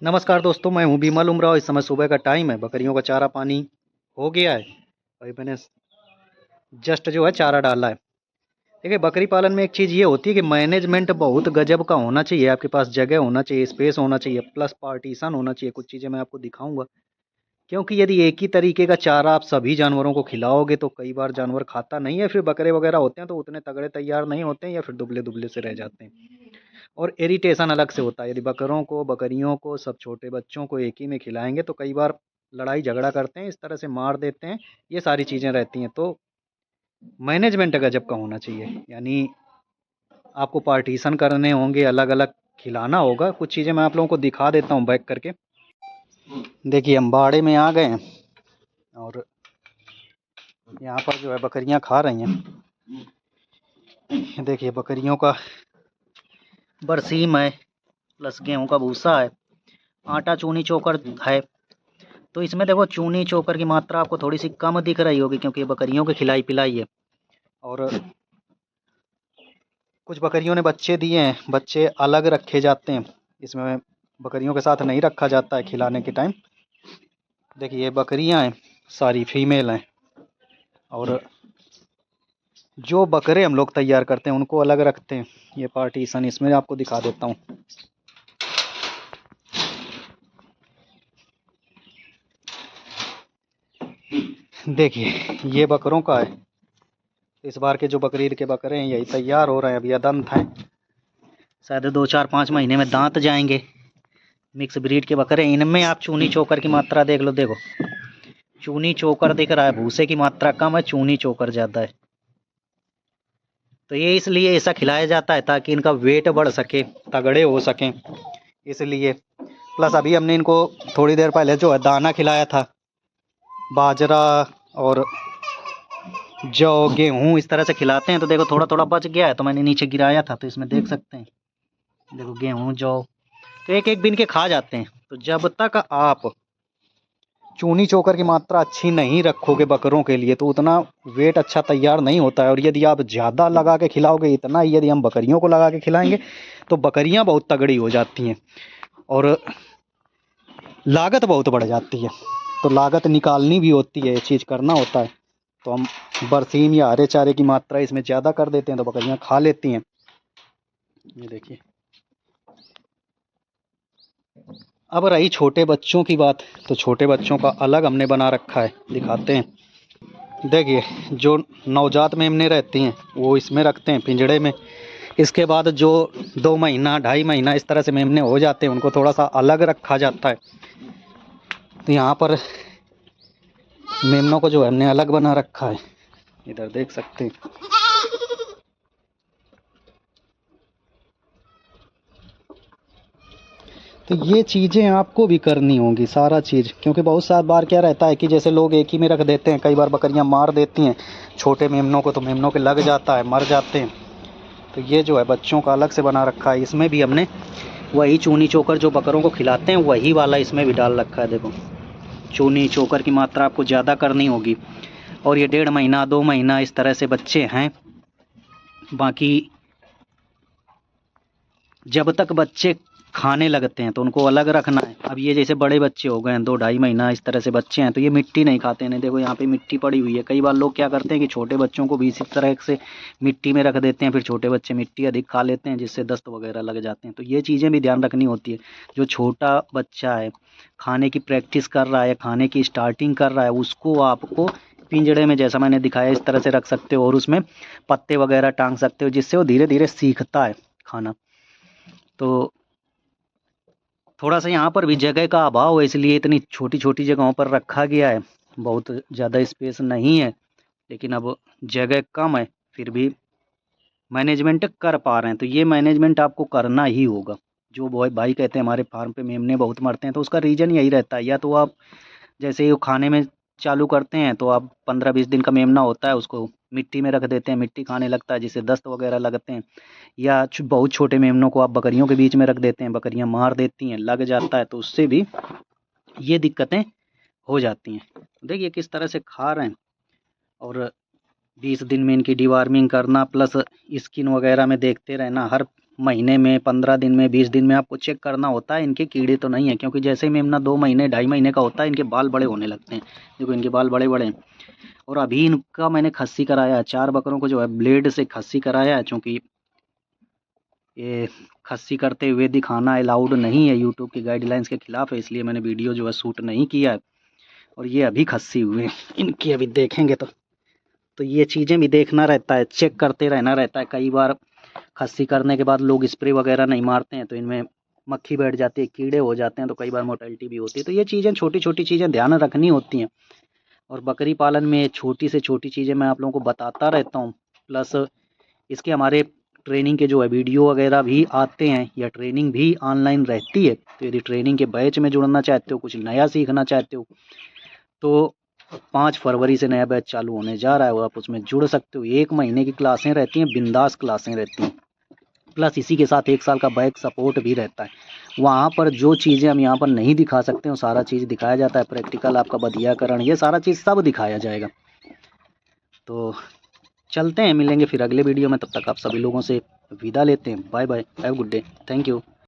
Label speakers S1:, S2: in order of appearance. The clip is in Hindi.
S1: नमस्कार दोस्तों, मैं हूं बिमल उमराव। इस समय सुबह का टाइम है, बकरियों का चारा पानी हो गया है। अभी मैंने जस्ट जो है चारा डाला है। देखिए, बकरी पालन में एक चीज़ ये होती है कि मैनेजमेंट बहुत गजब का होना चाहिए। आपके पास जगह होना चाहिए, स्पेस होना चाहिए, प्लस पार्टीशन होना चाहिए। कुछ चीज़ें मैं आपको दिखाऊंगा, क्योंकि यदि एक ही तरीके का चारा आप सभी जानवरों को खिलाओगे तो कई बार जानवर खाता नहीं है। फिर बकरे वगैरह होते हैं तो उतने तगड़े तैयार नहीं होते हैं, या फिर दुबले दुबले से रह जाते हैं। और इरिटेशन अलग से होता है। यदि बकरों को, बकरियों को, सब छोटे बच्चों को एक ही में खिलाएंगे तो कई बार लड़ाई झगड़ा करते हैं, इस तरह से मार देते हैं। ये सारी चीज़ें रहती हैं। तो मैनेजमेंट गजब का होना चाहिए। यानी आपको पार्टीशन करने होंगे, अलग अलग खिलाना होगा। कुछ चीज़ें मैं आप लोगों को दिखा देता हूँ बैक करके। देखिए, हम बाड़े में आ गए हैं और यहाँ पर जो है बकरियाँ खा रही हैं। देखिए, बकरियों का बरसीम है, प्लस गेहूं का भूसा है, आटा चूनी चोकर है। तो इसमें देखो, चूनी चोकर की मात्रा आपको थोड़ी सी कम दिख रही होगी, क्योंकि ये बकरियों के खिलाई पिलाई है। और कुछ बकरियों ने बच्चे दिए हैं, बच्चे अलग रखे जाते हैं। इसमें बकरियों के साथ नहीं रखा जाता है खिलाने के टाइम। देखिए, ये बकरियां हैं, सारी फीमेल हैं। और जो बकरे हम लोग तैयार करते हैं उनको अलग रखते हैं। ये पार्टीशन इसमें आपको दिखा देता हूँ। देखिए, ये बकरों का है। इस बार के जो बकरीद के बकरे हैं यही तैयार हो रहे हैं। अभी अदंत हैं, शायद 2 4 5 महीने में दांत जाएंगे। मिक्स ब्रीड के बकरे, इनमें आप चूनी चोकर की मात्रा देख लो। देखो, चूनी चोकर दिख रहा है, भूसे की मात्रा कम है, चूनी चोकर ज़्यादा है। तो ये इसलिए ऐसा खिलाया जाता है ताकि इनका वेट बढ़ सके, तगड़े हो सकें, इसलिए। प्लस अभी हमने इनको थोड़ी देर पहले जो है दाना खिलाया था, बाजरा और जौ, गेहूँ, इस तरह से खिलाते हैं। तो देखो, थोड़ा थोड़ा बच गया है तो मैंने नीचे गिराया था, तो इसमें देख सकते हैं। देखो, गेहूँ, जौ, तो एक एक बिन के खा जाते हैं। तो जब तक आप चूनी चोकर की मात्रा अच्छी नहीं रखोगे बकरों के लिए तो उतना वेट अच्छा तैयार नहीं होता है। और यदि आप ज़्यादा लगा के खिलाओगे, इतना ही यदि हम बकरियों को लगा के खिलाएंगे तो बकरियां बहुत तगड़ी हो जाती हैं और लागत बहुत बढ़ जाती है। तो लागत निकालनी भी होती है, ये चीज़ करना होता है। तो हम बरसीम या हरे चारे की मात्रा इसमें ज़्यादा कर देते हैं तो बकरियां खा लेती हैं। ये देखिए। अब रही छोटे बच्चों की बात, तो छोटे बच्चों का अलग हमने बना रखा है, दिखाते हैं। देखिए, जो नवजात मेमने रहती हैं वो इसमें रखते हैं पिंजड़े में। इसके बाद जो 2 महीना 2.5 महीना इस तरह से मेमने हो जाते हैं उनको थोड़ा सा अलग रखा जाता है। तो यहाँ पर मेमनों को जो है हमने अलग बना रखा है, इधर देख सकते हैं। तो ये चीज़ें आपको भी करनी होंगी, सारा चीज़, क्योंकि बहुत सारी बार क्या रहता है कि जैसे लोग एक ही में रख देते हैं, कई बार बकरियां मार देती हैं छोटे मेमनों को, तो मेमनों के लग जाता है, मर जाते हैं। तो ये जो है बच्चों का अलग से बना रखा है। इसमें भी हमने वही चूनी चोकर जो बकरों को खिलाते हैं वही वाला इसमें भी डाल रखा है। देखो, चूनी चोकर की मात्रा आपको ज़्यादा करनी होगी। और ये 1.5 महीना 2 महीना इस तरह से बच्चे हैं। बाकी जब तक बच्चे खाने लगते हैं तो उनको अलग रखना है। अब ये जैसे बड़े बच्चे हो गए हैं, 2 2.5 महीना इस तरह से बच्चे हैं, तो ये मिट्टी नहीं खाते हैं। देखो, यहाँ पे मिट्टी पड़ी हुई है। कई बार लोग क्या करते हैं कि छोटे बच्चों को भी इसी तरह से मिट्टी में रख देते हैं, फिर छोटे बच्चे मिट्टी अधिक खा लेते हैं जिससे दस्त वगैरह लग जाते हैं। तो ये चीज़ें भी ध्यान रखनी होती है। जो छोटा बच्चा है, खाने की प्रैक्टिस कर रहा है, खाने की स्टार्टिंग कर रहा है, उसको आपको पिंजड़े में जैसा मैंने दिखाया इस तरह से रख सकते हो और उसमें पत्ते वगैरह टांग सकते हो, जिससे वो धीरे धीरे सीखता है खाना। तो थोड़ा सा यहाँ पर भी जगह का अभाव है, इसलिए इतनी छोटी छोटी जगहों पर रखा गया है। बहुत ज़्यादा स्पेस नहीं है, लेकिन अब जगह कम है, फिर भी मैनेजमेंट कर पा रहे हैं। तो ये मैनेजमेंट आपको करना ही होगा। जो बॉय भाई कहते हैं हमारे फार्म पे मेमने बहुत मरते हैं, तो उसका रीज़न यही रहता है। या तो आप जैसे ही वो खाने में चालू करते हैं तो आप 15 20 दिन का मेमना होता है उसको मिट्टी में रख देते हैं, मिट्टी खाने लगता है जिससे दस्त वगैरह लगते हैं। या बहुत छोटे मेमनों को आप बकरियों के बीच में रख देते हैं, बकरियां मार देती हैं, लग जाता है, तो उससे भी ये दिक्कतें हो जाती हैं। देखिए किस तरह से खा रहे हैं। और 20 दिन में इनकी डिवार्मिंग करना, प्लस स्किन वगैरह में देखते रहना, हर महीने में, 15 दिन में, 20 दिन में आपको चेक करना होता है इनके कीड़े तो नहीं है, क्योंकि जैसे ही मेमना 2 महीने 2.5 महीने का होता है इनके बाल बड़े होने लगते हैं। देखो इनके बाल बड़े बड़े हैं। और अभी इनका मैंने खस्सी कराया है, 4 बकरों को जो है ब्लेड से खस्सी कराया है, चूँकि ये खस्सी करते हुए दिखाना अलाउड नहीं है, यूट्यूब की गाइडलाइंस के खिलाफ है, इसलिए मैंने वीडियो जो है शूट नहीं किया है। और ये अभी खस्सी हुए हैं, इनकी अभी देखेंगे तो ये चीज़ें भी देखना रहता है, चेक करते रहना रहता है। कई बार खस्सी करने के बाद लोग स्प्रे वगैरह नहीं मारते हैं तो इनमें मक्खी बैठ जाती है, कीड़े हो जाते हैं, तो कई बार मोर्टेलिटी भी होती है। तो ये चीज़ें छोटी छोटी चीज़ें ध्यान रखनी होती हैं। और बकरी पालन में छोटी से छोटी चीज़ें मैं आप लोगों को बताता रहता हूँ। प्लस इसके हमारे ट्रेनिंग के जो है वीडियो वगैरह भी आते हैं, या ट्रेनिंग भी ऑनलाइन रहती है। तो यदि ट्रेनिंग के बैच में जुड़ना चाहते हो, कुछ नया सीखना चाहते हो, तो 5 फरवरी से नया बैच चालू होने जा रहा है और आप उसमें जुड़ सकते हो। 1 महीने की क्लासें रहती हैं, बिंदास क्लासें रहती हैं। प्लस इसी के साथ 1 साल का बैक सपोर्ट भी रहता है। वहाँ पर जो चीज़ें हम यहाँ पर नहीं दिखा सकते, वो सारा चीज़ दिखाया जाता है। प्रैक्टिकल आपका बधियाकरण, ये सारा चीज़ सब दिखाया जाएगा। तो चलते हैं, मिलेंगे फिर अगले वीडियो में। तब तक आप सभी लोगों से विदा लेते हैं। Bye bye, have good day, thank you.